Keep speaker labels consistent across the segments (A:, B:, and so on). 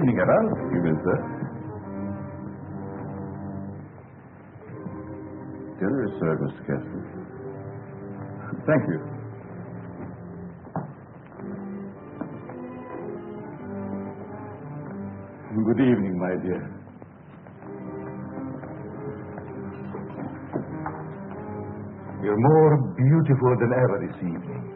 A: evening, Gerald.
B: Evening, sir. Dinner is served, Mr. Kessler.
A: Thank you. Good evening, my dear. You're more beautiful than ever this evening.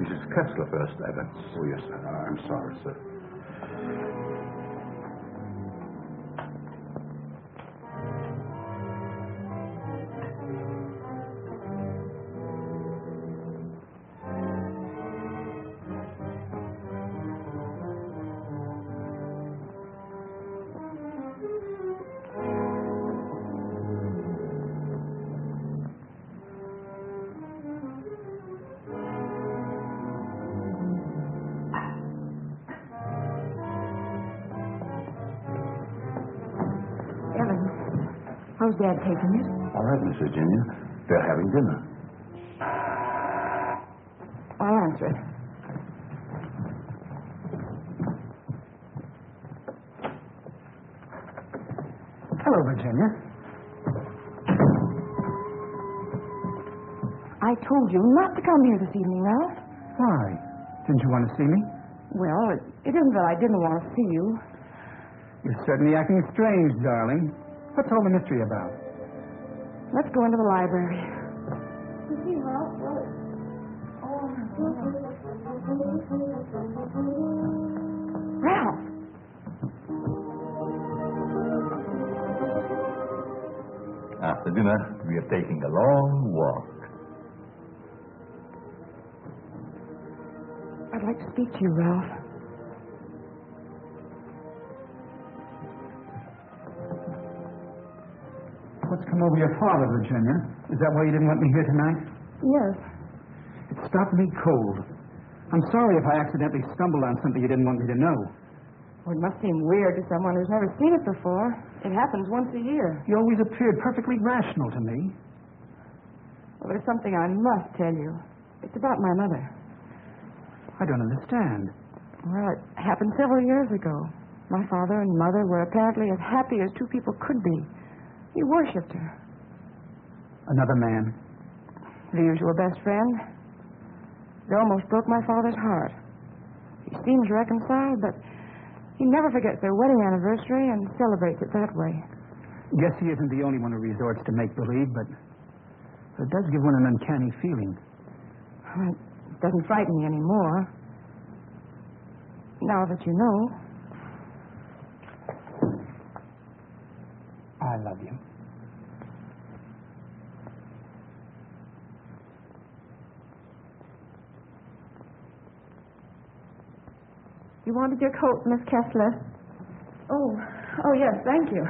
A: Mrs. Kessler first, Evans.
B: Oh, yes, sir. I'm sorry, sir.
C: How's Dad taking it?
B: All right, Miss Virginia. They're having dinner.
C: I'll answer it.
D: Hello, Virginia.
C: I told you not to come here this evening, Ralph.
D: Why? Didn't you want to see me?
C: Well, it isn't that I didn't want to see you.
D: You're certainly acting strange, darling. What's all the mystery about?
C: Let's go into the library. Ralph!
A: After dinner, we are taking a long walk.
C: I'd like to speak to you, Ralph.
D: What's come over your father, Virginia? Is that why you didn't want me here tonight?
C: Yes.
D: It stopped me cold. I'm sorry if I accidentally stumbled on something you didn't want me to know.
C: Well, it must seem weird to someone who's never seen it before. It happens once a year.
D: You always appeared perfectly rational to me.
C: Well, there's something I must tell you. It's about my mother.
D: I don't understand.
C: Well, it happened several years ago. My father and mother were apparently as happy as two people could be. He worshipped her.
D: Another man.
C: The usual best friend. It almost broke my father's heart. He seems reconciled, but he never forgets their wedding anniversary and celebrates it that way.
D: Guess he isn't the only one who resorts to make-believe, but it does give one an uncanny feeling.
C: It doesn't frighten me anymore. Now that you know.
D: I love you.
C: You wanted your coat, Miss Kessler? Oh, yes, thank you.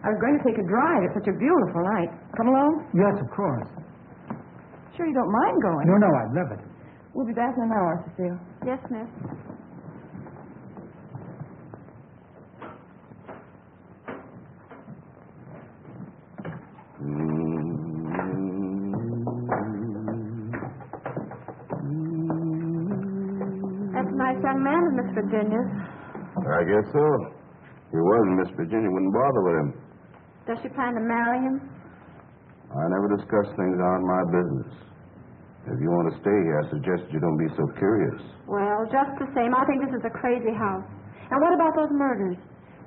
C: I was going to take a drive. It's such a beautiful night. Come along?
D: Yes, of course.
C: Sure you don't mind going?
D: No, I'd love it.
C: We'll be back in an hour, Cecile.
E: Yes, miss. That's a nice young man, Miss Virginia.
B: I guess so. If he wasn't, Miss Virginia wouldn't bother with him.
E: Does she plan to marry him?
B: I never discuss things on my business. If you want to stay here, I suggest you don't be so curious.
E: Well, just the same, I think this is a crazy house. And what about those murders?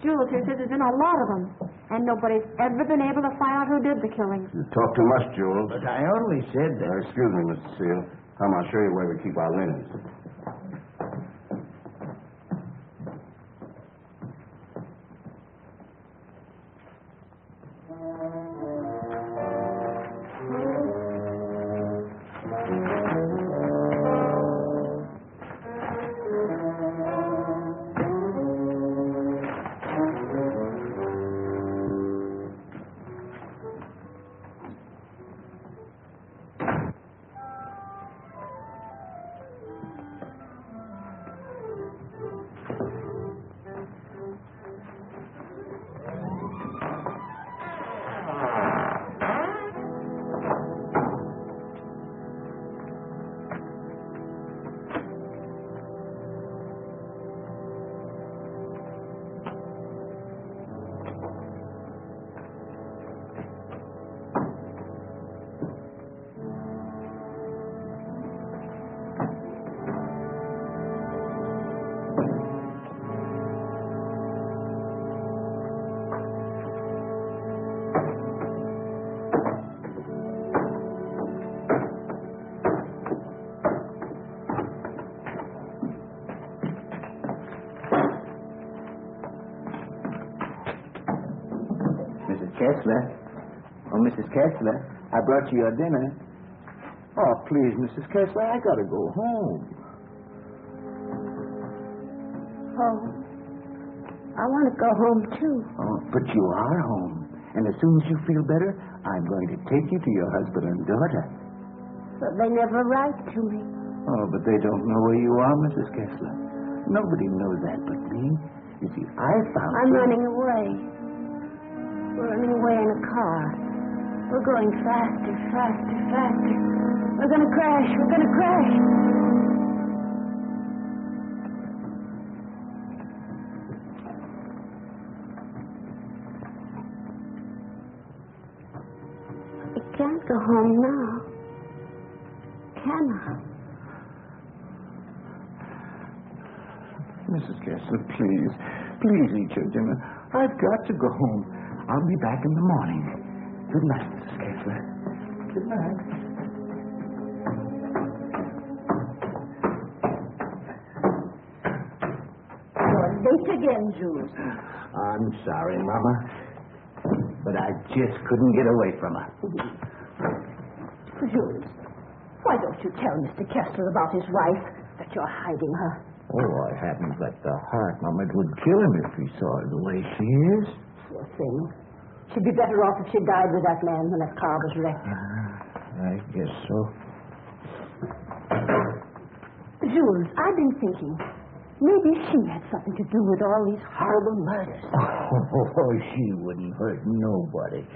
E: Jules here says there's been a lot of them. And nobody's ever been able to find out who did the killings.
B: You talk too much, Jules.
F: But I only said that.
B: Excuse me, Mr. Seal. Come, I'll show you where we keep our linens.
F: Kessler. Oh, Mrs. Kessler, I brought you your dinner.
B: Oh, please, Mrs. Kessler, I gotta go home.
G: Oh, I want to go home, too.
F: Oh, but you are home. And as soon as you feel better, I'm going to take you to your husband and daughter.
G: But they never write to me.
F: Oh, but they don't know where you are, Mrs. Kessler. Nobody knows that but me. You see, I found
G: I'm
F: you.
G: running away. We're running away in a car. We're going faster, faster, faster. We're going to crash. We're going to crash. I can't go home now. Can I?
F: Mrs. Kessler, please. Please eat your dinner. I've got to go home. I'll be back in the morning. Good night, Mrs. Kessler. Good night.
G: You're late again, Jules.
F: I'm sorry, Mama. But I just couldn't get away from her.
G: Jules, why don't you tell Mr. Kessler about his wife, that you're hiding her?
F: Oh, I haven't got the heart, Mama. It would kill him if he saw her the way she is.
G: Poor thing. She'd be better off if she died with that man when that car was wrecked.
F: I guess so.
G: Jules, I've been thinking, maybe she had something to do with all these horrible murders.
F: Oh, she wouldn't hurt nobody.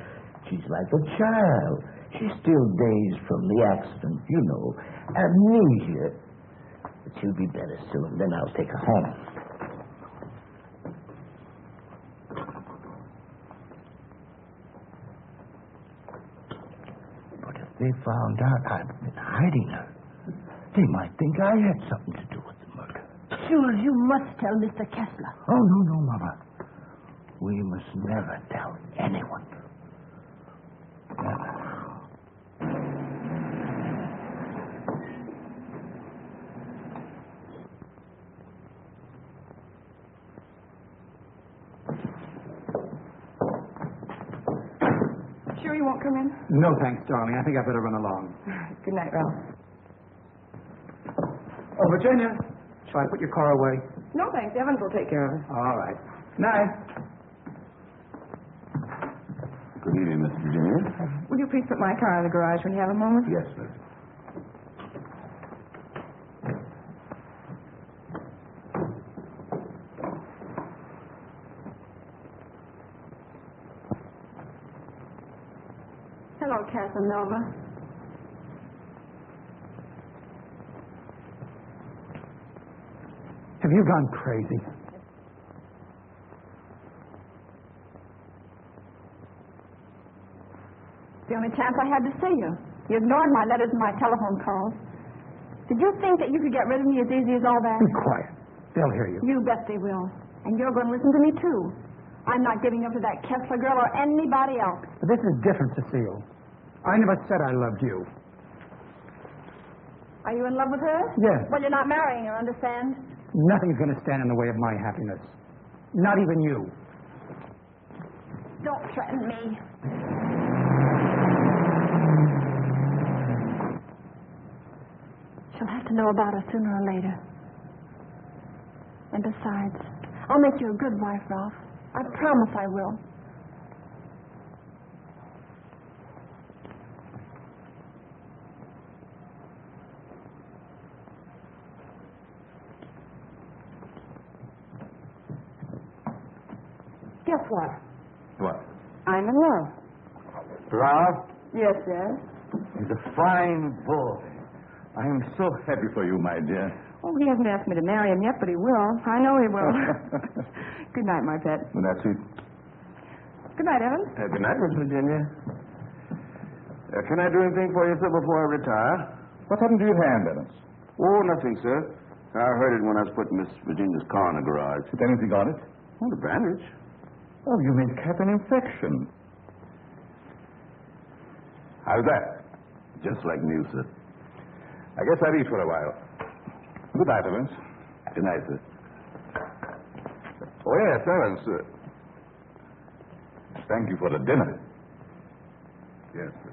F: She's like a child. She's still dazed from the accident, you know. Amnesia. But she'll be better soon. Then I'll take her home. But if they found out I've been hiding her, they might think I had something to do with the murder.
G: Jules, you must tell Mr. Kessler.
F: Oh, no, Mama. We must never tell anyone. Never.
C: Sure you won't come in?
D: No, thanks, darling. I think I better run along.
C: Good night, Ralph.
D: Oh, Virginia, shall I put your car away?
C: No, thanks. Evans will take care of it.
D: All right. Night.
B: Good evening, Miss Virginia.
C: Will you please put my car in the garage when you have a moment?
B: Yes, sir.
E: Hello, Casanova.
D: Have you gone crazy?
E: The only chance I had to see you. You ignored my letters and my telephone calls. Did you think that you could get rid of me as easy as all that?
D: Be quiet. They'll hear you.
E: You bet they will. And you're going to listen to me, too. I'm not giving up to that Kessler girl or anybody else.
D: But this is different, Cecile. I never said I loved you.
E: Are you in love with her?
D: Yes.
E: Well, you're not marrying her, understand?
D: Nothing's going to stand in the way of my happiness. Not even you.
E: Don't threaten me. She'll have to know about us sooner or later. And besides, I'll make you a good wife, Ralph. I promise I will. Guess what?
A: What?
C: I'm in love.
A: Ralph?
C: Yes, yes.
A: He's a fine boy. I am so happy for you, my dear.
C: Oh, he hasn't asked me to marry him yet, but he will. I know he will. Good night, my pet.
A: Well, that's it.
C: Good night, Evans.
B: Good night, Miss Virginia. Can I do anything for you, sir, before I retire?
A: What happened to your hand, Evans?
B: Oh, nothing, sir. I heard it when I was putting Miss Virginia's car in the garage.
A: Is anything on it?
B: Oh, the bandage.
A: Oh, you may have an infection. How's that?
B: Just like new, sir.
A: I guess I'll eat for a while. Good night, Evans.
B: Good night, sir.
A: Oh, yes, Evans. Thank you for the dinner.
B: Yes, sir.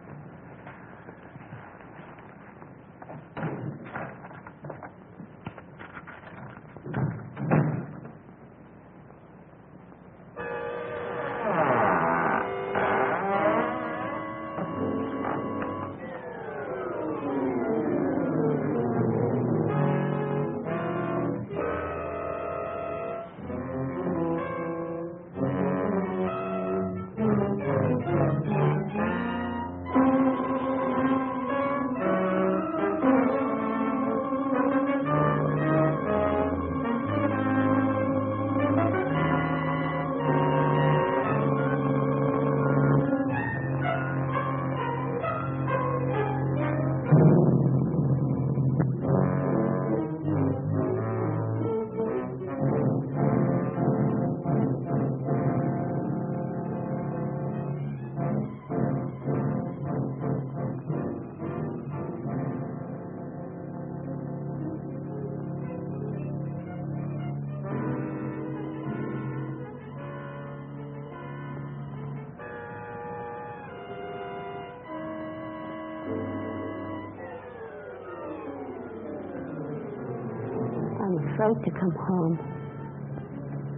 G: I'm afraid to come home.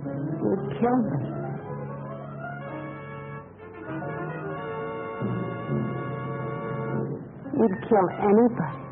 G: He would kill me. He'd kill anybody.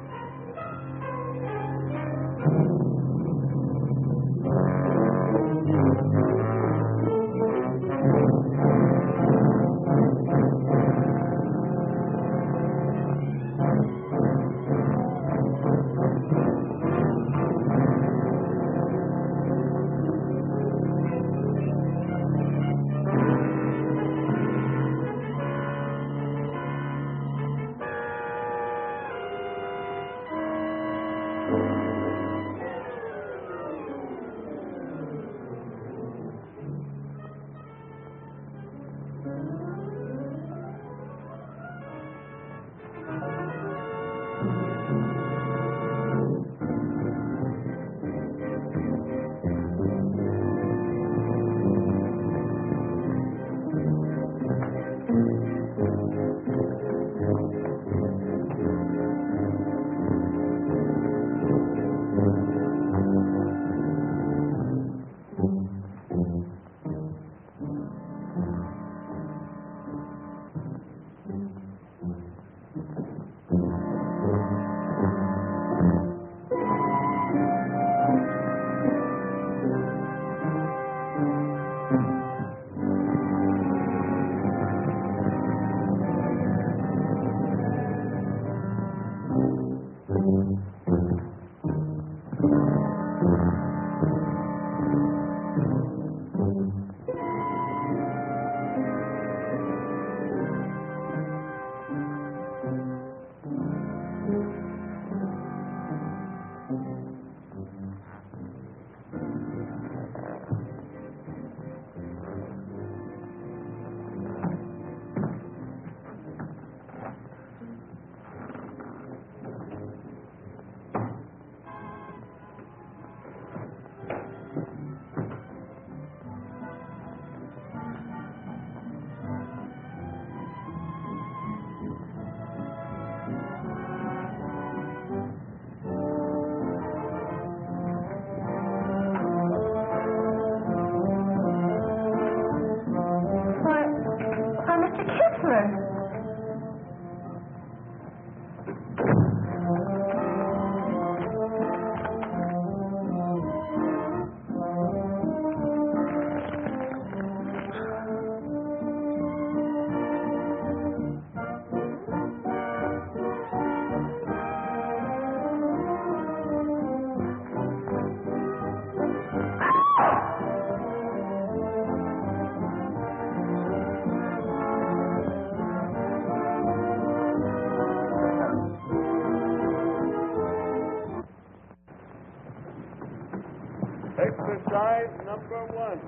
H: Exercise number 1.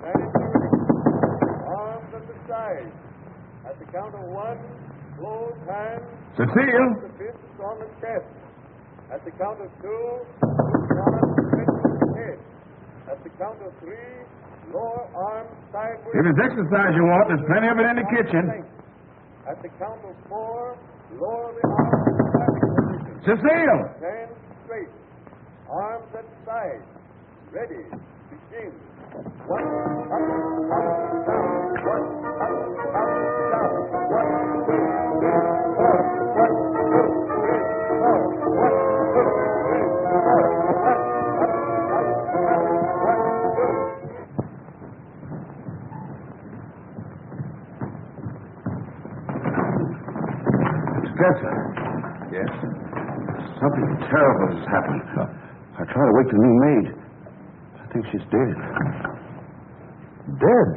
H: Standing erect. Arms at the side. At the count of 1, close hands.
B: Cecile!
H: The fists on the chest. At the count of 2, put arms straight to the head. At the count of 3, lower arms sideways.
B: If it's exercise you want, there's plenty of it in the kitchen.
H: At the count of 4, lower the arms back position.
A: Cecile!
H: Stand straight. Arms at side. Ready. Begin. 1, up, up, down. 1, up, down. 1, 2, 3, 4. 1, 2, 3, 4. 1, 2, 3, 4. 1, 2.
B: Professor. Yes? Something terrible has happened. I tried to wake the new maid. I think she's dead.
A: Dead?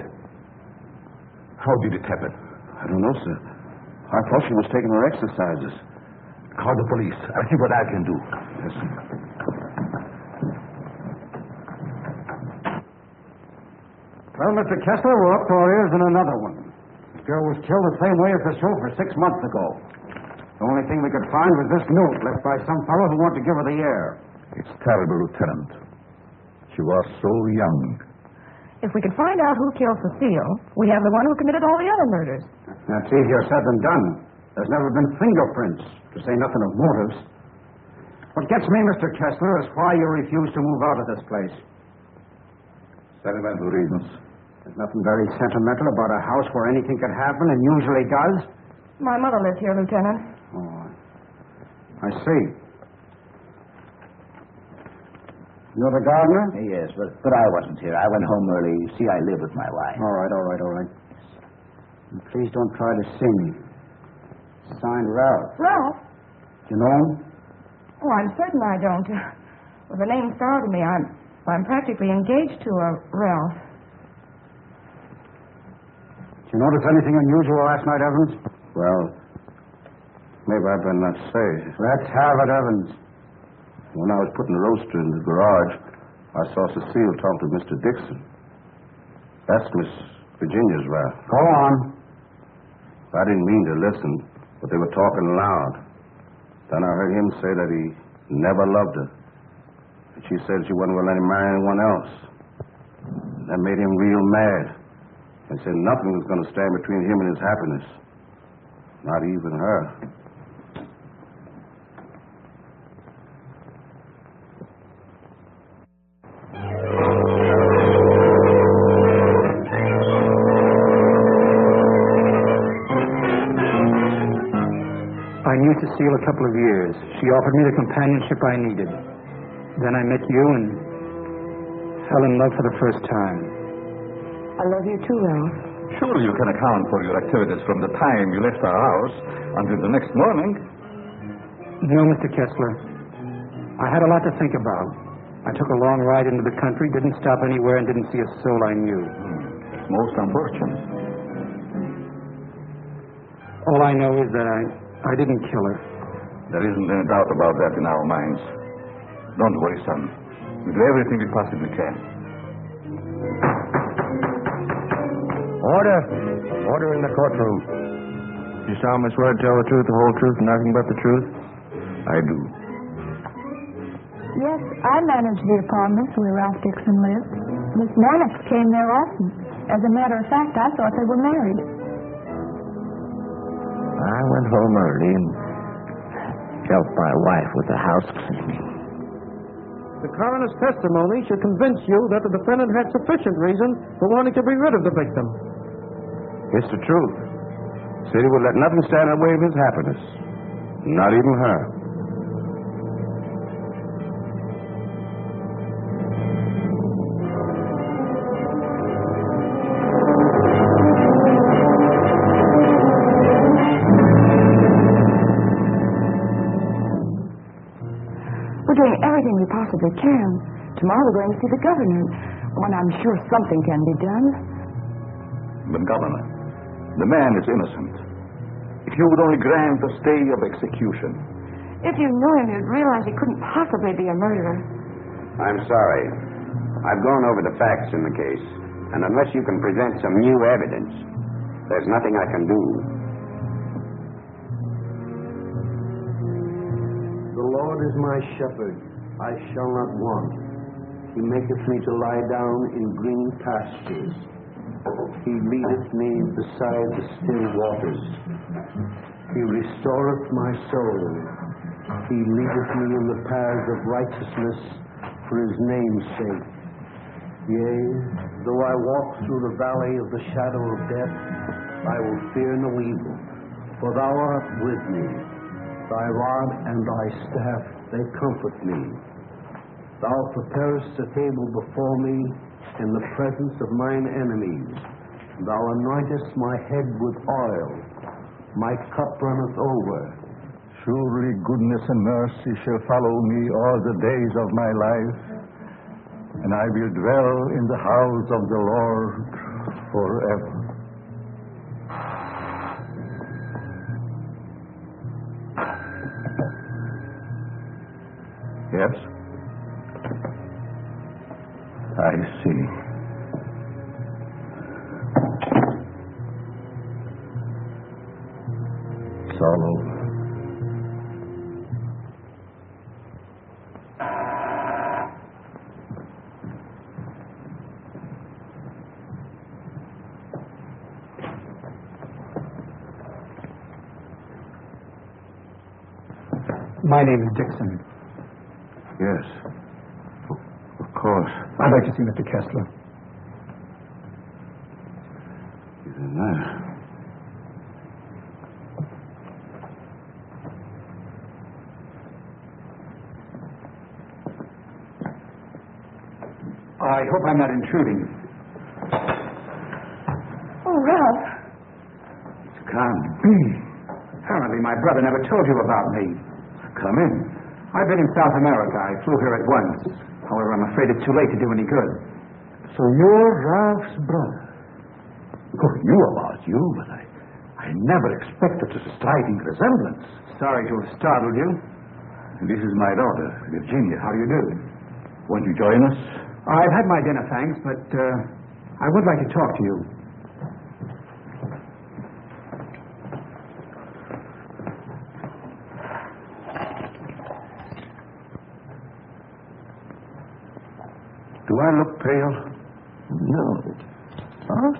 A: How did it happen?
B: I don't know, sir. I thought she was taking her exercises.
A: Call the police. I'll see what I can do.
B: Yes, sir.
D: Well, Mr. Kessler, we're up to our ears in another one. The girl was killed the same way as the chauffeur 6 months ago. The only thing we could find was this note left by some fellow who wanted to give her the air.
A: It's terrible, Lieutenant. She was so young.
C: If we could find out who killed Cecile, we have the one who committed all the other murders.
D: That's easier said than done. There's never been fingerprints, to say nothing of motives. What gets me, Mr. Kessler, is why you refuse to move out of this place.
A: Sentimental reasons.
D: There's nothing very sentimental about a house where anything could happen and usually does.
C: My mother lives here, Lieutenant.
D: Oh, I see. You're the gardener?
F: Yes, but I wasn't here. I went home early. You see, I live with my wife.
D: All right. And please don't try to sing. Signed Ralph.
C: Ralph?
D: Do you know him?
C: Oh, I'm certain I don't. Well, the name startled me. I'm practically engaged to a Ralph.
D: Did you notice anything unusual last night, Evans?
B: Well, maybe I better not say.
D: Let's have it, Evans.
B: When I was putting the roaster in the garage, I saw Cecile talk to Mr. Dixon. That's Miss Virginia's Ralph.
D: Go on.
B: I didn't mean to listen, but they were talking loud. Then I heard him say that he never loved her. And she said she wasn't going to let him marry anyone else. That made him real mad. And said nothing was going to stand between him and his happiness. Not even her.
D: I knew Cecile a couple of years. She offered me the companionship I needed. Then I met you and fell in love for the first time.
C: I love you too, Ralph.
A: Surely you can account for your activities from the time you left our house until the next morning.
D: No, Mr. Kessler. I had a lot to think about. I took a long ride into the country, didn't stop anywhere, and didn't see a soul I knew.
A: Most unfortunate.
D: All I know is that I didn't kill her.
A: There isn't any doubt about that in our minds. Don't worry, son. We'll do everything we possibly can.
B: Order. Order in the courtroom. You solemnly swear to tell the truth, the whole truth, and nothing but the truth?
A: I do.
G: Yes, I managed the apartments where Ralph Dixon lived. Miss Mannix came there often. As a matter of fact, I thought they were married.
F: I went home early and helped my wife with the house cleaning.
I: The coroner's testimony should convince you that the defendant had sufficient reason for wanting to be rid of the victim.
B: It's the truth. Said he would let nothing stand in the way of his happiness. Not even her.
C: We're doing everything we possibly can. Tomorrow we're going to see the governor. When I'm sure something can be done.
A: But, Governor, the man is innocent. If you would only grant a stay of execution.
C: If you knew him, you'd realize he couldn't possibly be a murderer.
J: I'm sorry. I've gone over the facts in the case, and unless you can present some new evidence, there's nothing I can do.
K: The Lord is my shepherd, I shall not want. He maketh me to lie down in green pastures. He leadeth me beside the still waters. He restoreth my soul. He leadeth me in the paths of righteousness for his name's sake. Yea, though I walk through the valley of the shadow of death, I will fear no evil, for thou art with me. Thy rod and thy staff, they comfort me. Thou preparest a table before me in the presence of mine enemies. Thou anointest my head with oil. My cup runneth over.
A: Surely goodness and mercy shall follow me all the days of my life, and I will dwell in the house of the Lord forever. Yes? I see. It's all over.
L: My name is Dixon.
A: Yes. Of course.
L: I'd like to see Mr. Kessler.
B: He's in there.
L: I hope I'm not intruding.
C: Oh, Ralph.
A: Come.
L: Apparently my brother never told you about me.
A: Come in.
L: I've been in South America. I flew here at once. However, I'm afraid it's too late to do any good.
A: So you're Ralph's brother. Oh, knew about you, but I never expected such a striking resemblance.
L: Sorry to have startled you.
A: This is my daughter, Virginia.
L: How do you do?
A: Won't you join us?
L: I've had my dinner, thanks, but I would like to talk to you.
B: Do I look pale?
A: No.
B: Huh?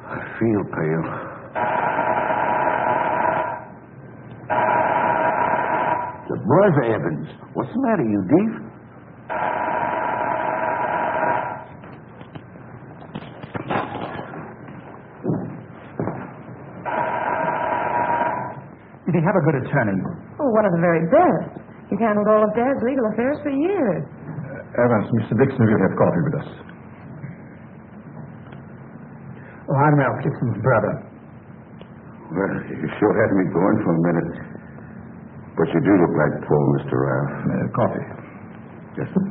B: I feel pale.
F: The brother Evans. What's the matter, you thief?
L: Did he have a good attorney?
C: Oh, one of the very best. He's handled all of Dad's legal affairs for years.
A: Evans, Mr. Dixon will have coffee with us.
L: Oh, I'm Ralph Dixon's brother.
B: Well, you sure had me going for a minute. But you do look like poor Mr. Ralph.
A: Coffee. Yes, sir.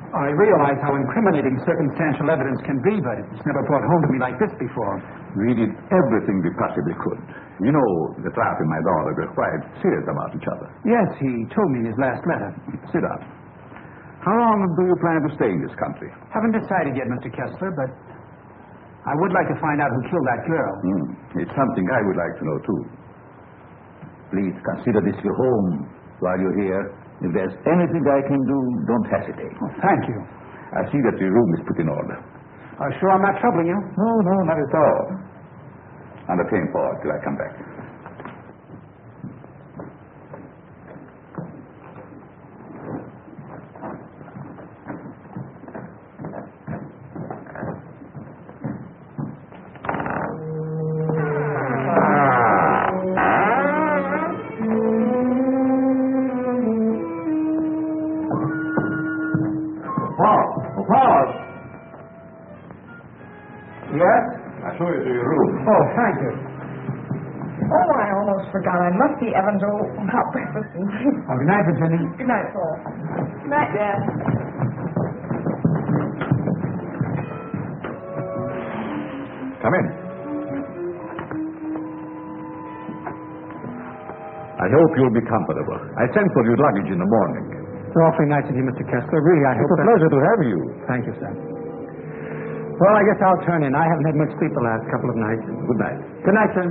L: I realize how incriminating circumstantial evidence can be, but it's never brought home to me like this before.
A: We did everything we possibly could. You know, the Ralph and my daughter were quite serious about each other.
L: Yes, he told me in his last letter.
A: Sit down. How long do you plan to stay in this country?
L: Haven't decided yet, Mr. Kessler, but I would like to find out who killed that girl.
A: It's something I would like to know, too. Please consider this your home while you're here. If there's anything I can do, don't hesitate.
L: Oh, thank you.
A: I see that your room is put in order.
L: Sure I'm not troubling you?
A: No, not at all. On the same part till I come back.
L: Pause. Yes?
A: I'll show you to your room.
L: Oh, thank you.
C: Oh, I almost forgot. I must see Evans. Oh, about breakfast.
L: Oh, good night, Virginia.
C: Good night, Paul. Good night, Dad.
A: Come in. I hope you'll be comfortable. I sent for your luggage in the morning.
L: It's awfully nice of you, Mr. Kessler. Really, I hope
A: It's a pleasure to have you.
L: Thank you, sir. Well, I guess I'll turn in. I haven't had much sleep the last couple of nights.
A: Good night.
L: Good night, sir.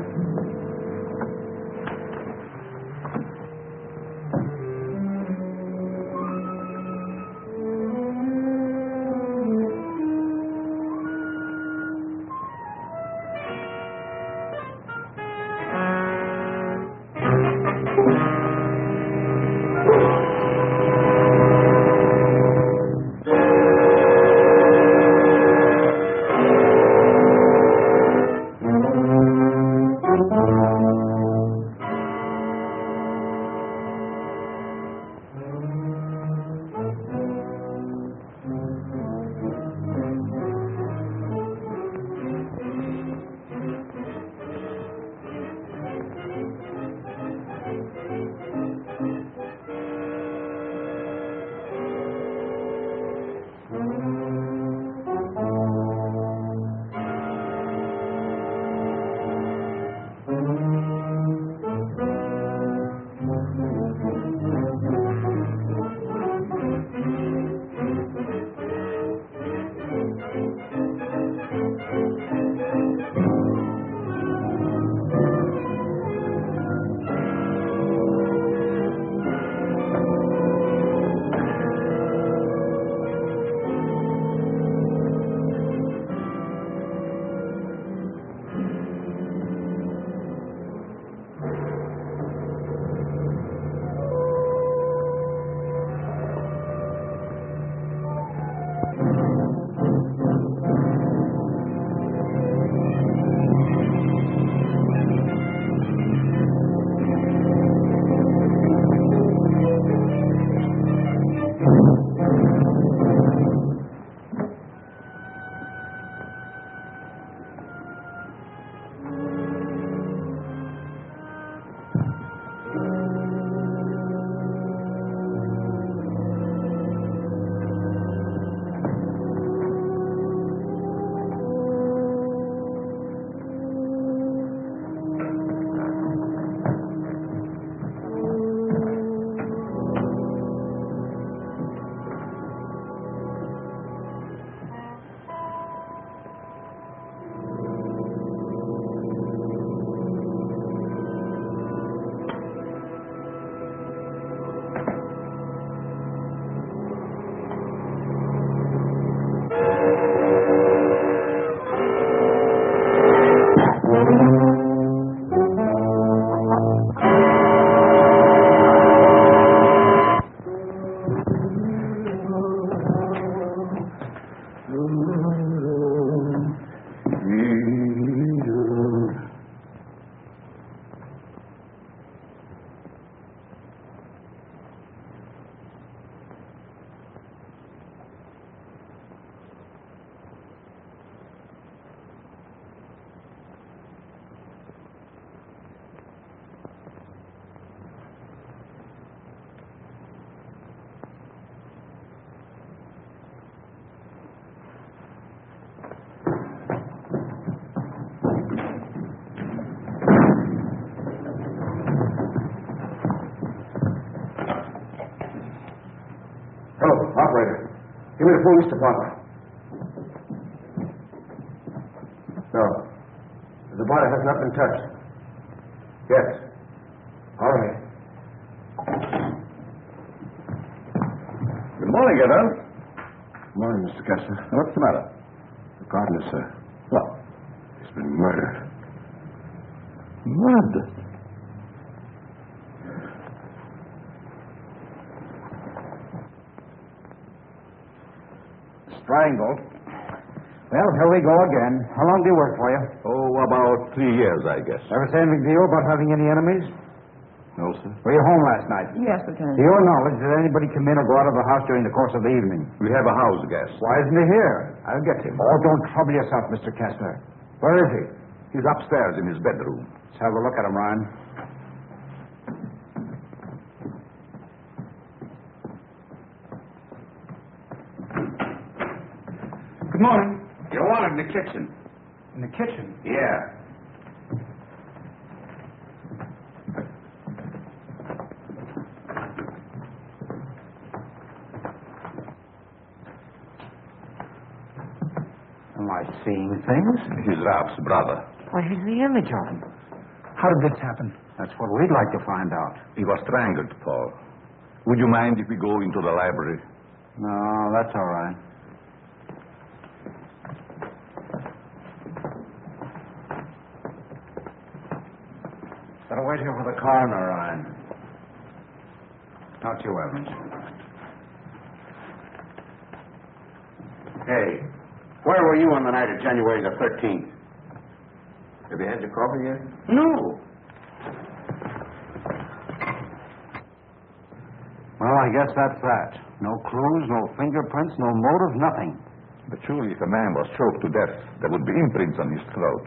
D: me the police department. No. The body has not been touched. Yes. All right.
B: Good morning, Evans.
D: Good morning, Mr. Kessler.
B: What's the matter?
D: The gardener, sir.
B: What?
D: He's been murdered.
B: Murdered?
D: Strangled. Well, here we go again. How long do you work for you?
B: Oh, about 3 years, I guess.
D: Ever say anything to you about having any enemies?
B: No, sir.
D: Were you home last night?
C: Yes, Lieutenant.
D: To your knowledge, did anybody come in or go out of the house during the course of the evening?
B: We have a house guest.
D: Why isn't he here? I'll get him. Oh, don't trouble yourself, Mr. Kessler. Where is he?
B: He's upstairs in his bedroom.
D: Let's have a look at him, Ryan.
L: Good morning.
B: You're wanted in the kitchen.
L: In the kitchen?
B: Yeah.
D: Am I seeing things?
B: He's Ralph's brother.
D: Why, he's the image of him.
L: How did this happen?
D: That's what we'd like to find out.
B: He was strangled, Paul. Would you mind if we go into the library?
D: No, that's all right. Better wait here for the coroner, Ryan. Not you, Evans.
J: Hey, where were you on the night of January the 13th? Have you had your coffee yet?
D: No. Well, I guess that's that. No clues, no fingerprints, no motive, nothing.
B: But surely if a man was choked to death, there would be imprints on his throat.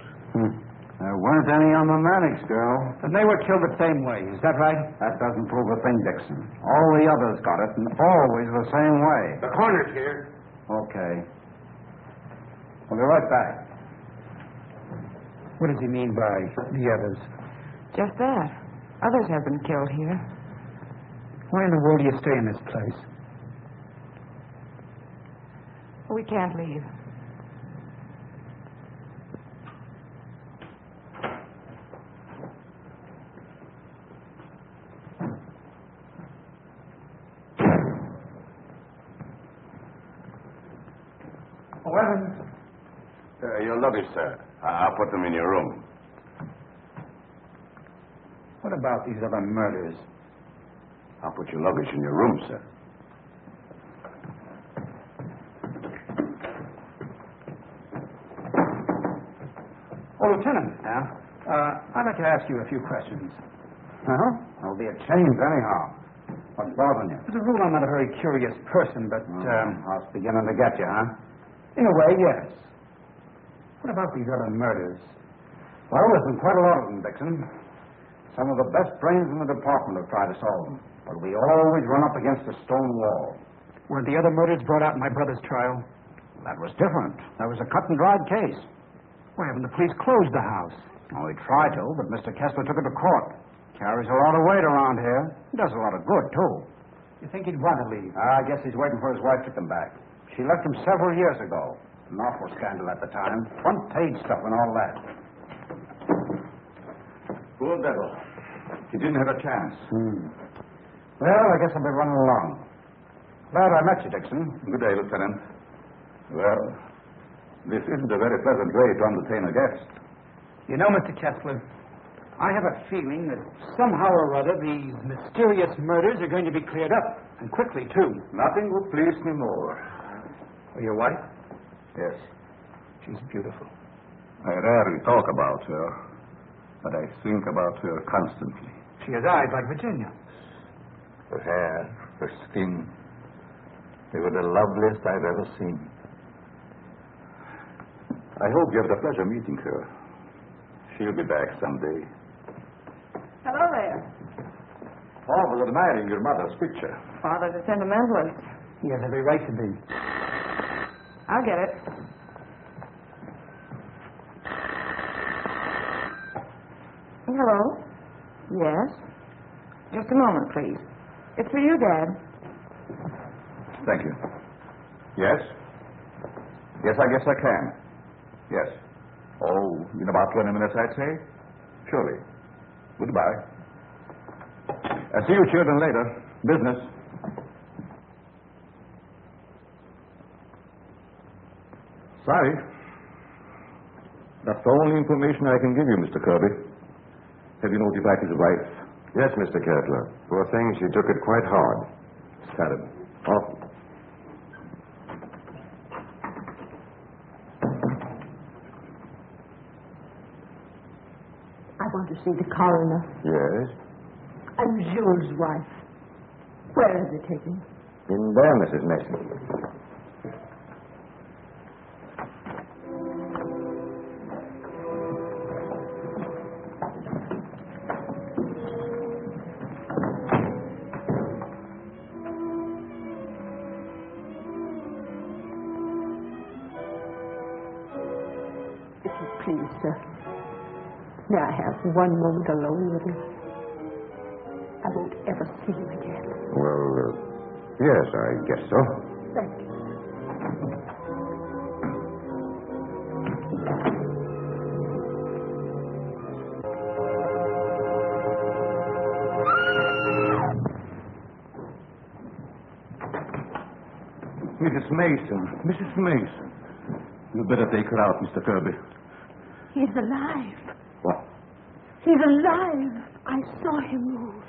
D: There weren't any on the Mannix girl.
L: And they were killed the same way. Is that right?
D: That doesn't prove a thing, Dixon. All the others got it, and always the same way.
J: The coroner's here.
D: Okay. We'll be right back.
L: What does he mean by the others?
C: Just that. Others have been killed here.
L: Why in the world do you stay in this place?
C: We can't leave.
L: Oh, Evans.
B: Your luggage, sir. I'll put them in your room.
L: What about these other murders?
B: I'll put your luggage in your room, sir.
L: Oh, Lieutenant. I'd like to ask you a few questions.
D: Huh? There'll be a change anyhow. What's bothering you?
L: As a rule, I'm not a very curious person, but,
D: I was beginning to get you, huh?
L: in a way, yes. What about these other murders?
D: Well, there's been quite a lot of them, Dixon. Some of the best brains in the department have tried to solve them. But we always run up against a stone wall.
L: Weren't the other murders brought out in my brother's trial?
D: That was different. That was a cut-and-dried case.
L: Why haven't the police closed the house?
D: Oh, we tried to, but Mr. Kessler took it to court. Carries a lot of weight around here. Does a lot of good, too.
L: You think he'd want to leave?
D: I guess he's waiting for his wife to come back. She left him several years ago. An awful scandal at the time. Front-page stuff and all that.
B: Poor devil. He didn't have a chance.
D: Well, I guess I'll be running along. Glad I met you, Dixon.
B: Good day, Lieutenant. Well, this isn't a very pleasant way to entertain a guest.
L: You know, Mr. Kessler, I have a feeling that somehow or other these mysterious murders are going to be cleared up, and quickly, too.
B: Nothing would please me more.
L: Oh, your wife?
B: Yes.
L: She's beautiful.
B: I rarely talk about her, but I think about her constantly.
L: She has eyes like Virginia.
B: Her hair, her skin, they were the loveliest I've ever seen. I hope you have the pleasure of meeting her. She'll be back someday.
C: Hello there.
B: Paul was admiring your mother's picture.
C: Father's a sentimentalist.
L: He has every right to be.
C: I'll get it. Hello? Yes? Just a moment, please. It's for you, Dad.
B: Thank you.
A: Yes? Yes, I guess I can. Yes. Oh, in about 20 minutes, I'd say. Surely. Goodbye. I'll see you children later. Business. Sorry. That's the only information I can give you, Mr. Kirby. Have you notified his wife?
B: Yes, Mr. Kessler. Poor thing, she took it quite hard.
A: It's terrible.
B: Oh.
G: I want to see the coroner.
B: Yes?
G: I'm Jules' wife. Where is he taken?
B: In there, Mrs. Mason.
G: If you please, sir. May I have one moment alone with him? I won't ever see him again.
B: Well, yes, I guess so.
G: Thank you.
A: Mrs. Mason. Mrs. Mason. You'd better take her out, Mr. Kirby.
G: He's alive.
B: What?
G: He's alive. I saw him move.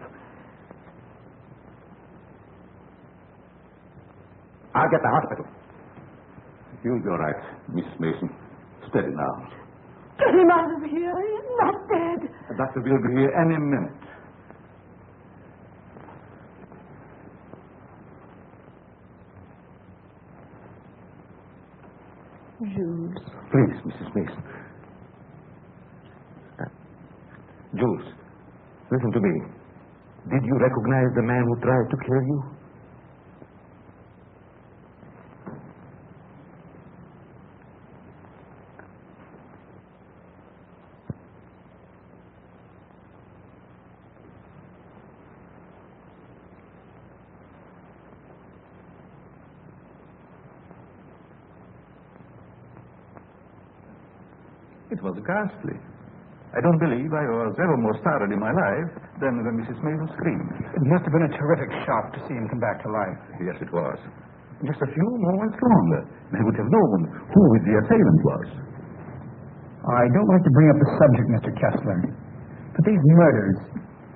A: I'll get the hospital. You'll be all right, Mrs. Mason. Steady now.
G: Get him out of here. He's not dead.
A: The doctor will be here any minute.
G: Jules.
A: Please, Mrs. Mason. Jules, listen to me. Did you recognize the man who tried to kill you? It was ghastly. I don't believe I was ever more startled in my life than when Mrs. Mason screamed.
L: It must have been a terrific shock to see him come back to life.
A: Yes, it was. Just a few moments longer, and I would have known who the assailant was.
L: I don't like to bring up the subject, Mr. Kessler, but these murders,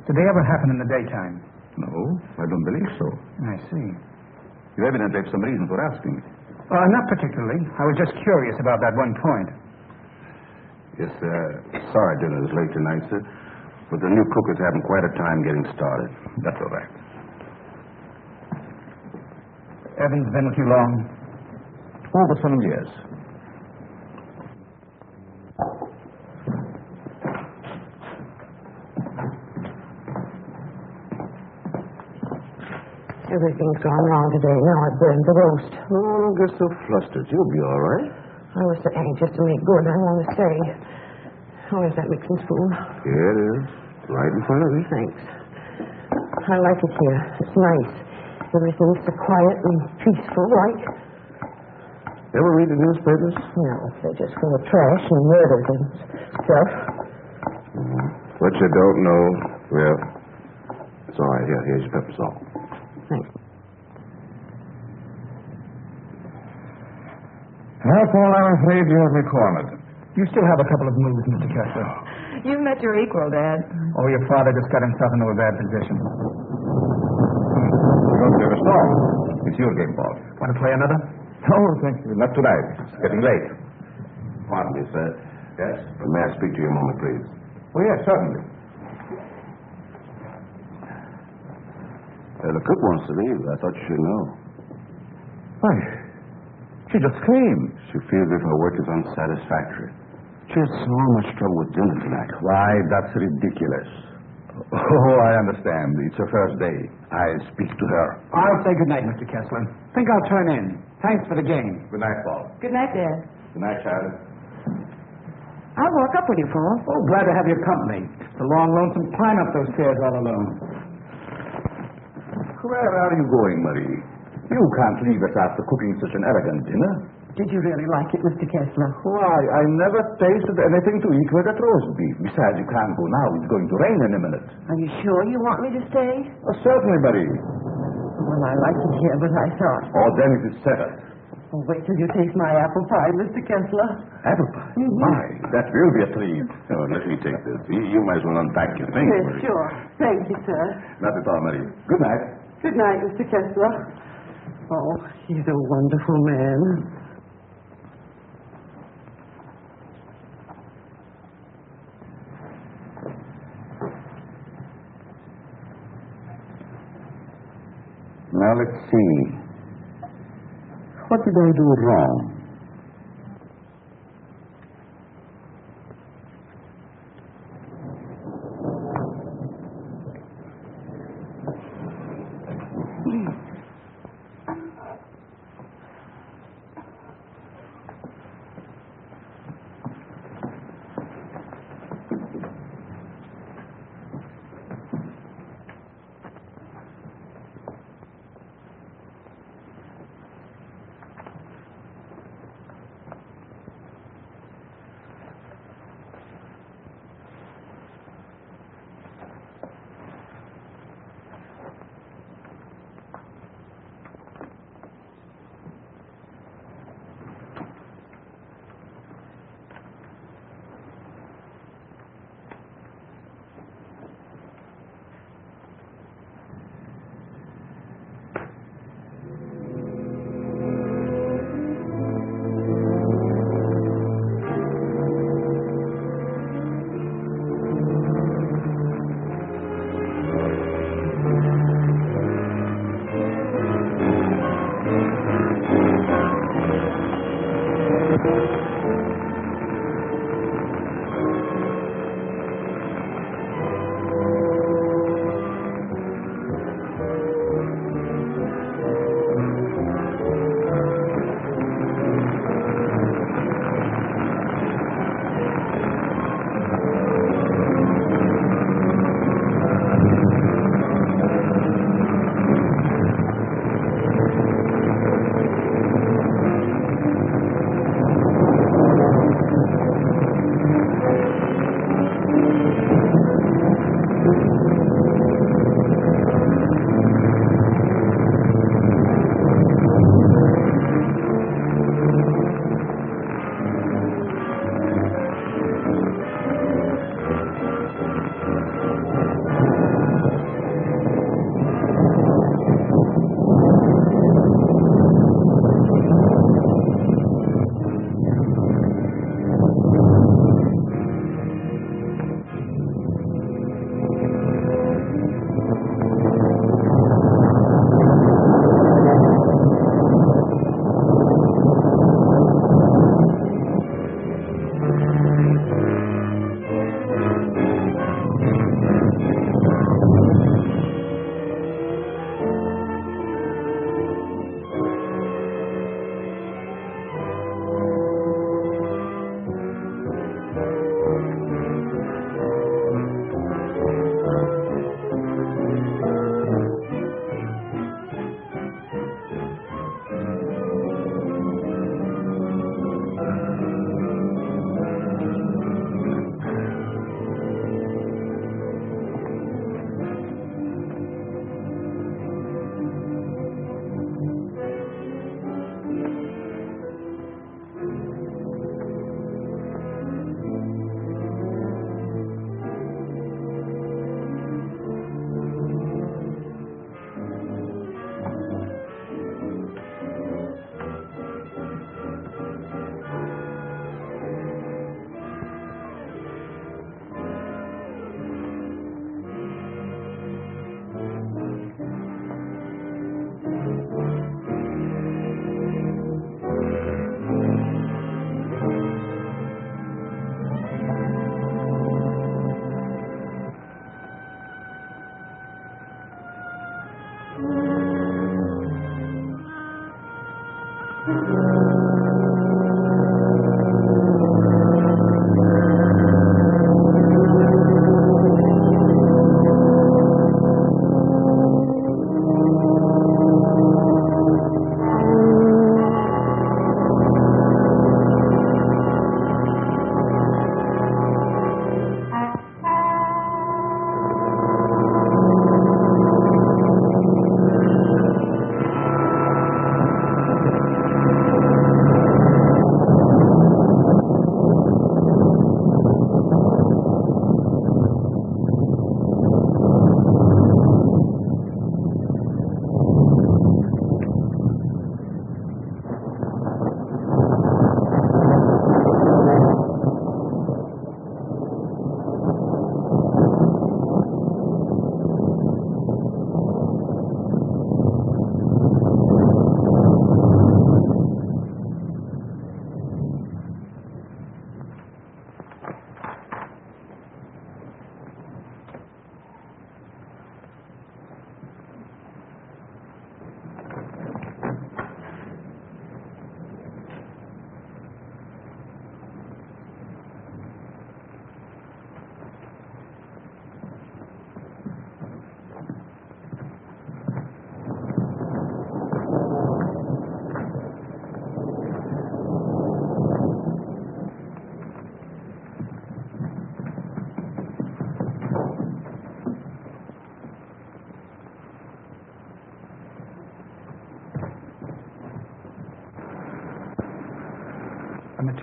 L: did they ever happen in the daytime?
A: No, I don't believe so.
L: I see.
A: You evidently have some reason for asking.
L: Not particularly. I was just curious about that one point.
B: Yes, sorry dinner is late tonight, sir. But the new cook is having quite a time getting started.
A: That's all right.
L: Evans been with you long?
A: Over some years.
G: Everything's gone wrong today. Now I burned the roast.
B: Oh, don't get so flustered. You'll be all right.
G: I was so anxious to make good, I want to say. Where's that mixing spoon?
B: Here it is. Right in front of you.
G: Thanks. I like it here. It's nice. Everything's so quiet and peaceful, like.
B: Ever read the newspapers?
G: No, they're just full of trash and murders and stuff.
B: What you don't know, well, it's all right. Here's your pepper salt.
G: Thanks.
A: Well, Paul, I'm afraid you have me cornered.
L: You still have a couple of moves, Mr. Kessler.
C: You've met your equal, Dad.
L: Oh, your father just got himself into a bad position.
A: You don't give a song. It's your game, Paul.
L: Want to play another?
A: No, thank you. Not tonight. It's getting late.
B: Pardon me, sir.
A: Yes?
B: May I speak to you a moment, please?
A: Oh, yes, certainly.
B: The cook wants to leave. I thought you should know.
A: Why? She just came.
B: She feels if her work is unsatisfactory. She had so much trouble with dinner tonight.
A: Why, that's ridiculous. Oh, I understand. It's her first day. I'll speak to her.
L: I'll say good night, Mr. Kessler. Think I'll turn in. Thanks for the game.
A: Good night, Paul.
C: Good night, Dad.
A: Good night, Charlie.
C: I'll walk up with you, Paul.
L: Oh, glad to have your company. It's a long, lonesome climb up those stairs all alone.
A: Where are you going, Marie? You can't leave us after cooking such an elegant dinner.
M: Did you really like it, Mr. Kessler?
A: Why, I never tasted anything to equal that roast beef. Besides, you can't go now. It's going to rain in a minute.
M: Are you sure you want me to stay?
A: Certainly, Marie.
M: Well, I like it here, but I thought...
A: Oh, then it is settled.
M: Oh, wait till you taste my apple pie, Mr. Kessler.
A: Apple pie? My, that will be a treat.
B: Oh, let me take this. You might as well unpack your things.
M: Yes, sure. Thank you, sir.
A: Not at all, Marie. Good night.
M: Good night, Mr. Kessler. Oh, he's a wonderful man.
B: Now, let's see. What did I do wrong?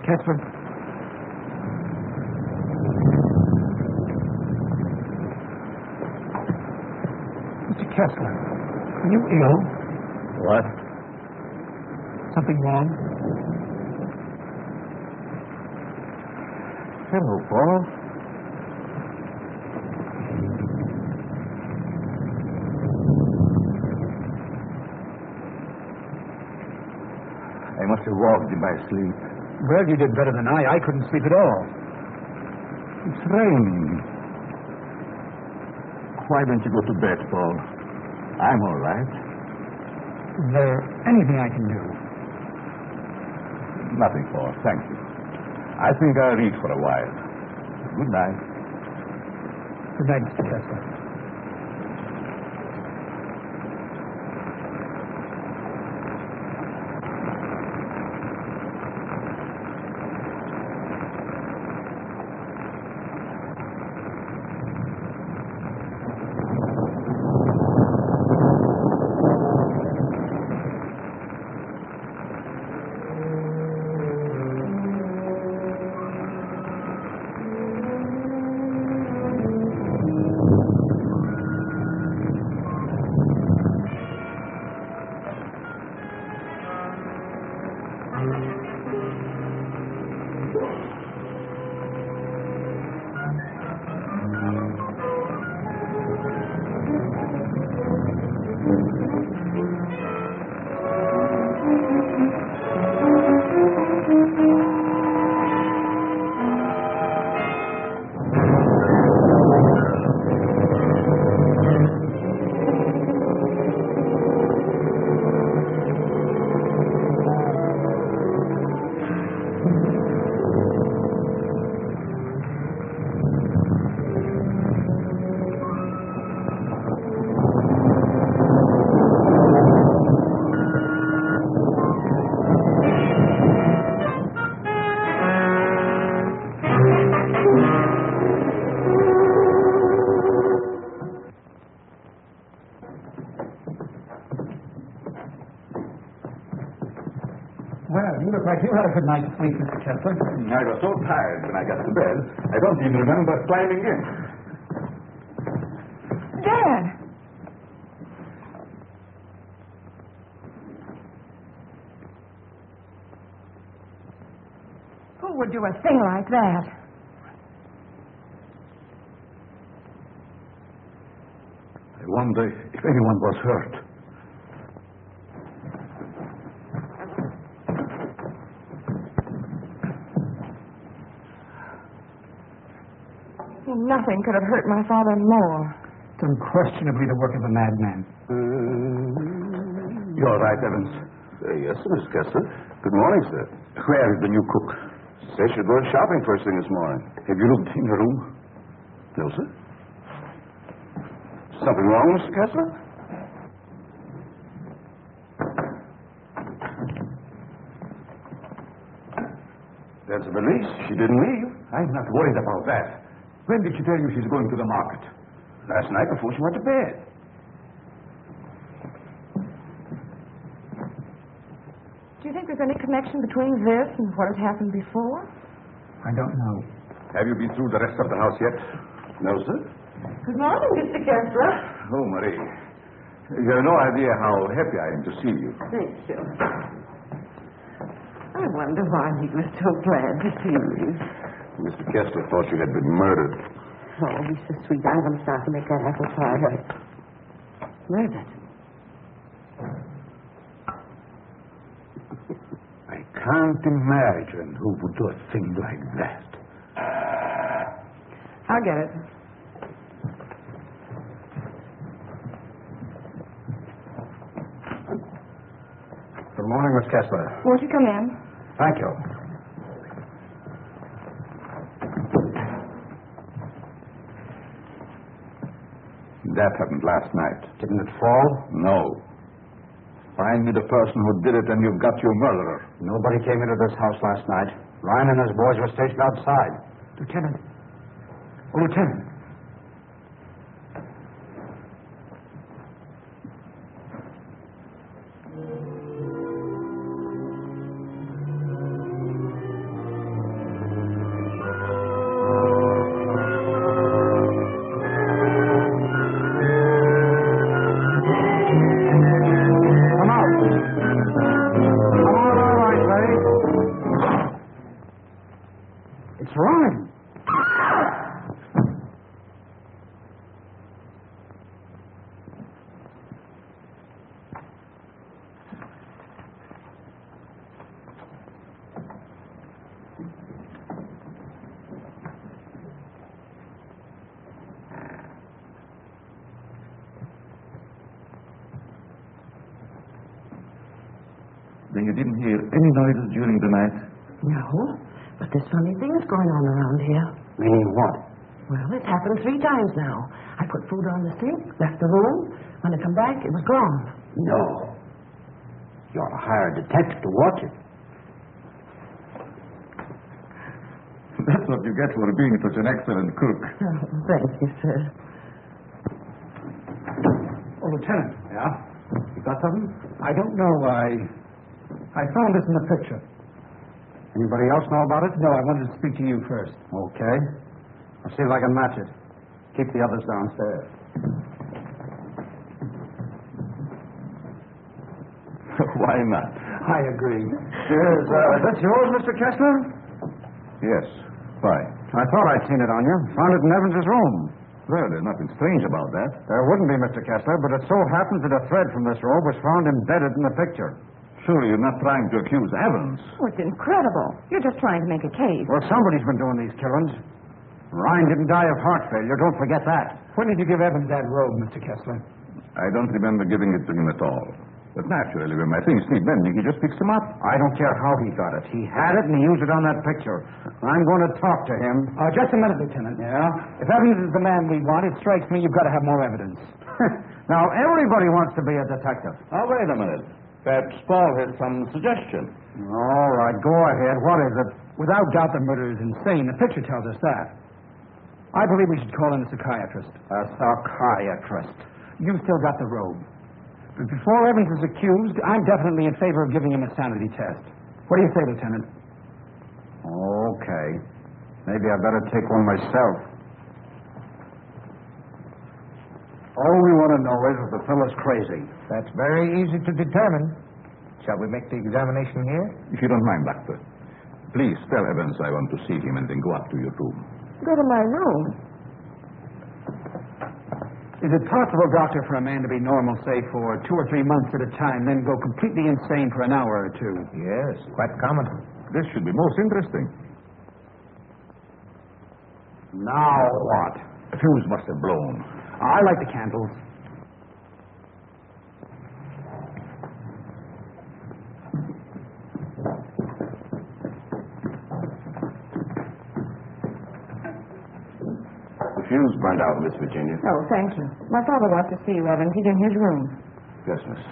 L: Kessler. Mr. Kessler, are you ill?
B: What?
L: Something wrong?
B: Hello, Paul.
A: I must have walked in my sleep.
L: Well, you did better than I. I couldn't sleep at all.
A: It's raining. Why don't you go to bed, Paul? I'm all right.
L: Is there anything I can do?
A: Nothing, Paul. Thank you. I think I'll read for a while. Good night.
L: Good night, Mr. Kessler. Well, you look like you had a good night's sleep, Mr. Kessler.
A: I was so tired when I got to bed, I don't even remember climbing in.
C: Dad! Who would do a thing like that?
A: I wonder if anyone was hurt.
C: Nothing could have hurt my father more.
L: It's unquestionably the work of a madman.
A: You're right, Evans.
B: Yes, sir, Mr. Kessler. Good morning, sir.
A: Where is the new cook?
B: Said she'd go shopping first thing this morning.
A: Have you looked in her room?
B: No, sir. Something wrong, Mr. Kessler? That's the least. She didn't leave.
A: I'm not worried about that. When did she tell you she's going to the market?
B: Last night before she went to bed.
C: Do you think there's any connection between this and what has happened before?
L: I don't know.
A: Have you been through the rest of the house yet?
B: No, sir.
C: Good morning, Mr. Kessler.
A: Oh, Marie. You have no idea how happy I am to see you.
M: Thank you. I wonder why he was so glad to see me.
B: Mr. Kessler thought you had been murdered.
M: Oh, he's so sweet. I'm going to start to make that apple pie hurt. Murdered?
A: I can't imagine who would do a thing like that.
C: I'll get it.
D: Good morning, Miss Kessler.
C: Won't you come in?
D: Thank you.
A: That happened last night.
D: Didn't it fall?
A: No. Find me the person who did it and you've got your murderer.
D: Nobody came into this house last night. Ryan and his boys were stationed outside.
L: Lieutenant. Oh, Lieutenant.
A: Then you didn't hear any noises during the night?
M: No, but there's funny things going on around here.
D: Meaning what?
M: Well, it's happened 3 times now. I put food on the sink, left the room. When I come back, it was gone.
D: No. You ought to hire a detective to watch it.
A: That's what you get for being such an excellent cook.
M: Oh, thank you, sir.
L: Oh, Lieutenant. Yeah? You got something? I don't know. I found this in the picture.
D: Anybody else know about it?
L: No, I wanted to speak to you first.
D: Okay. I'll see if I can match it. Keep the others downstairs.
A: Why not?
L: I agree.
D: Is that yours, Mr. Kessler?
A: Yes. Why?
D: I thought I'd seen it on you. Found it in Evans's room.
A: Well, there's nothing strange about that.
D: There wouldn't be, Mr. Kessler, but it so happens that a thread from this robe was found embedded in the picture.
A: Surely you're not trying to accuse Evans.
C: Oh, it's incredible. You're just trying to make a case.
D: Well, somebody's been doing these killings. Ryan didn't die of heart failure. Don't forget that.
L: When did you give Evans that robe, Mr. Kessler?
A: I don't remember giving it to him at all. But naturally, when my things need mending, he just picks them up.
D: I don't care how he got it. He had it and he used it on that picture. I'm going to talk to him.
L: Just a minute, Lieutenant. Yeah? If Evans is the man we want, it strikes me you've got to have more evidence.
D: Now, everybody wants to be a detective.
A: Oh, wait a minute. Perhaps Paul has some suggestion.
D: All right, go ahead. What is it?
L: Without doubt, the murder is insane. The picture tells us that. I believe we should call in a psychiatrist.
D: A psychiatrist.
L: You've still got the robe. But before Evans is accused, I'm definitely in favor of giving him a sanity test. What do you say, Lieutenant?
D: Okay. Maybe I better take one myself. All we want to know is if the fellow's crazy.
F: That's very easy to determine. Shall we make the examination here?
A: If you don't mind, Doctor, please tell Evans I want to see him and then go up to your room.
C: Go to my room.
L: Is it possible, Doctor, for a man to be normal, say, for 2 or 3 months at a time, then go completely insane for an hour or 2?
F: Yes, quite common.
A: This should be most interesting.
D: Now what?
A: The fuse must have blown.
L: I like the candles.
B: The fuse burned out, Miss Virginia.
C: Oh, thank you. My father wants to see you, Evans. He's in his room.
B: Yes, miss.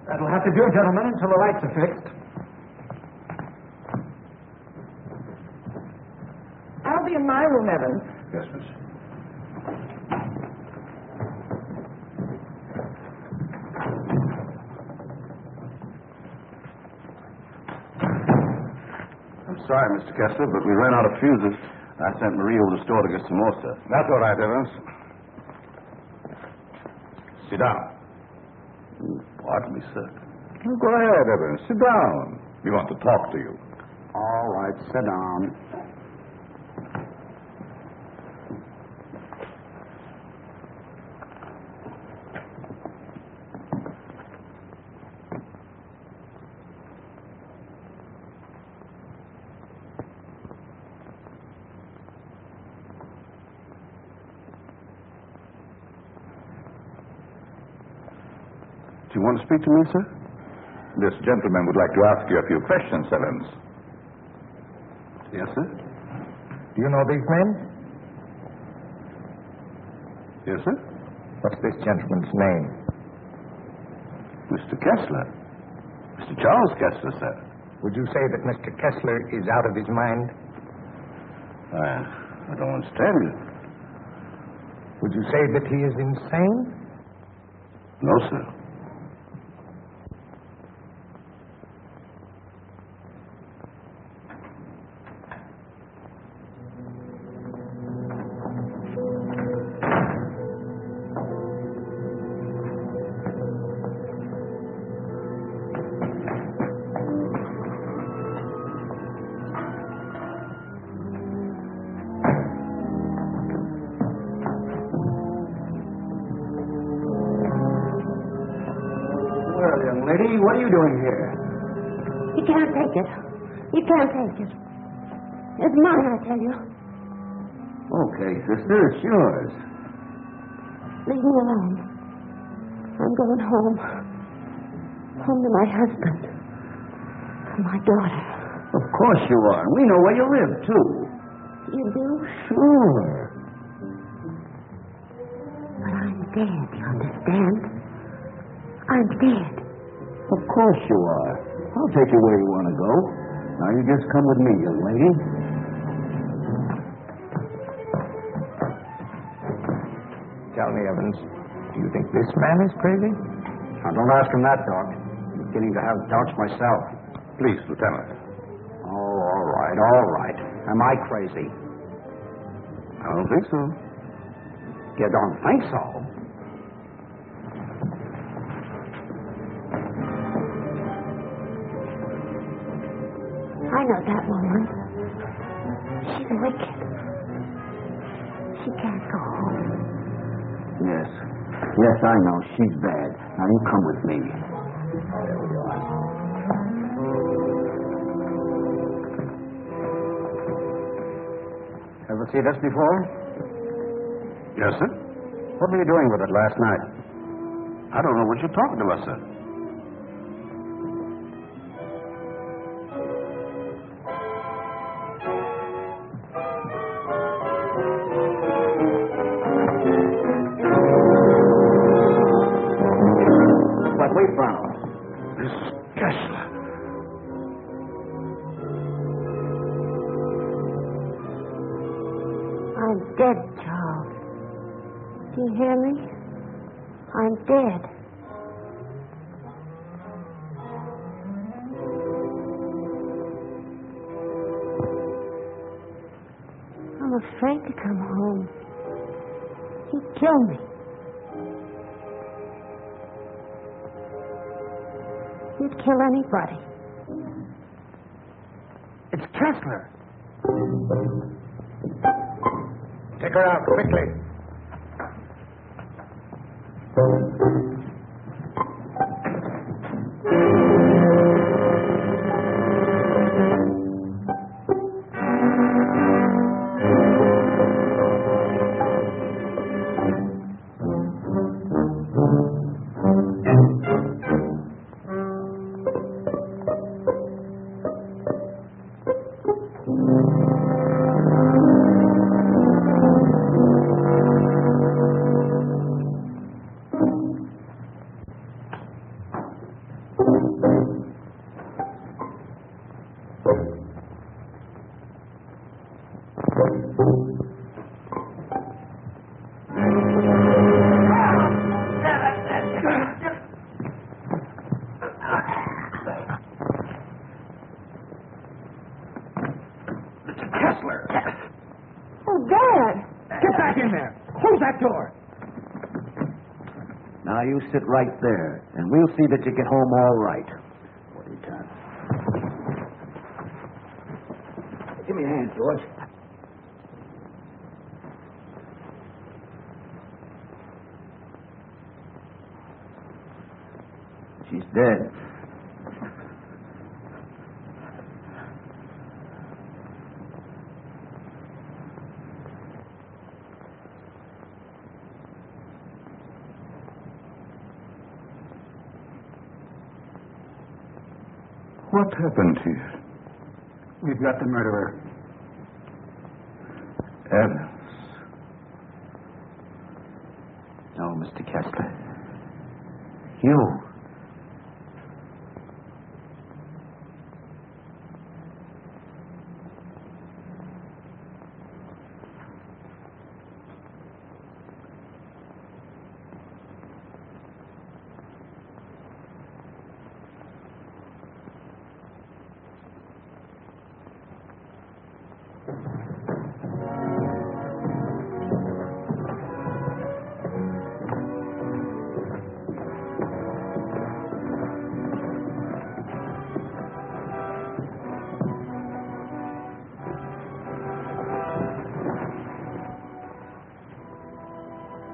L: That'll have to do, gentlemen, until the lights are fixed.
C: I'll be in my room, Evans.
B: Yes, miss. I'm sorry, Mr. Kessler, but we ran out of fuses. I sent Marie over to the store to get some more stuff.
A: That's all right, Evans. Sit down.
B: Pardon me, sir.
A: Go ahead, Evans. Sit down. We want to talk to you.
D: All right, sit down.
B: Do you want to speak to me, sir?
A: This gentleman would like to ask you a few questions, Evans.
B: Yes, sir.
F: Do you know these men?
B: Yes, sir.
F: What's this gentleman's name?
B: Mr. Kessler. Mr. Charles Kessler, sir.
F: Would you say that Mr. Kessler is out of his mind?
B: I don't understand you.
F: Would you say that he is insane?
B: No, sir.
L: Well, young lady, what are you doing here?
G: You can't take it. You can't take it. It's mine, I tell you.
D: Okay, sister, it's yours.
G: Leave me alone. I'm going home. Home to my husband. And my daughter.
D: Of course you are. We know where you live, too.
G: You do?
D: Sure.
G: But I'm dead, you understand? I'm dead.
D: Of course you are. I'll take you where you want to go. Now you just come with me, young lady.
F: Tell me, Evans, do you think this man is crazy?
D: Now, don't ask him that, Doc. I'm beginning to have doubts myself.
A: Please, Lieutenant.
D: Oh, all right, all right. Am I crazy?
A: I don't think so.
D: You don't think so?
G: I know that woman. She's wicked. She can't go home.
D: Yes. Yes, I know. She's bad. Now, you come with me. There we are. Ever see this before?
B: Yes, sir.
D: What were you doing with it last night?
B: I don't know what you're talking about, sir.
D: But wait, Ronald.
B: Miss Kessler.
G: I'm dead, Charles. Do you hear me? I'm dead. I'm afraid to come home. He'd kill me. He'd kill anybody.
D: It's Kessler. Take her out, quickly. Now you sit right there, and we'll see that you get home all right. What do you got? Give me a hand, George. She's dead.
A: What happened here?
D: We've got the murderer.
A: Evans.
D: No, Mr. Kessler. You.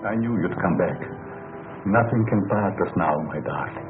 A: I knew you'd come back. Nothing can part us now, my darling.